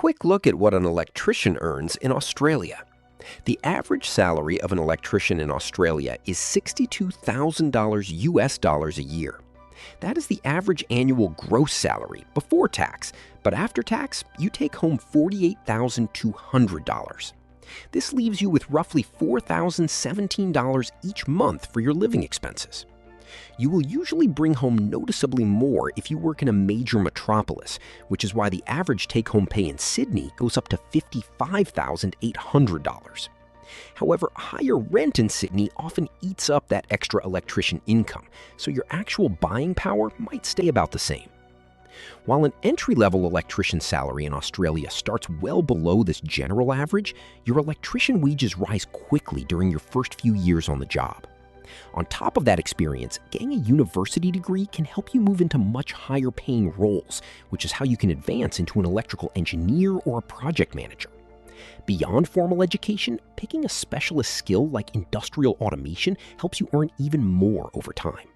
quick look at what an electrician earns in Australia. The average salary of an electrician in Australia is $62,000 US dollars a year. That is the average annual gross salary before tax, but after tax, you take home $48,200. This leaves you with roughly $4,017 each month for your living expenses. You will usually bring home noticeably more if you work in a major metropolis, which is why the average take-home pay in Sydney goes up to $55,800. However, higher rent in Sydney often eats up that extra electrician income, so your actual buying power might stay about the same. While an entry-level electrician salary in Australia starts well below this general average, your electrician wages rise quickly during your first few years on the job. On top of that experience, getting a university degree can help you move into much higher paying roles, which is how you can advance into an electrical engineer or a project manager. Beyond formal education, picking a specialist skill like industrial automation helps you earn even more over time.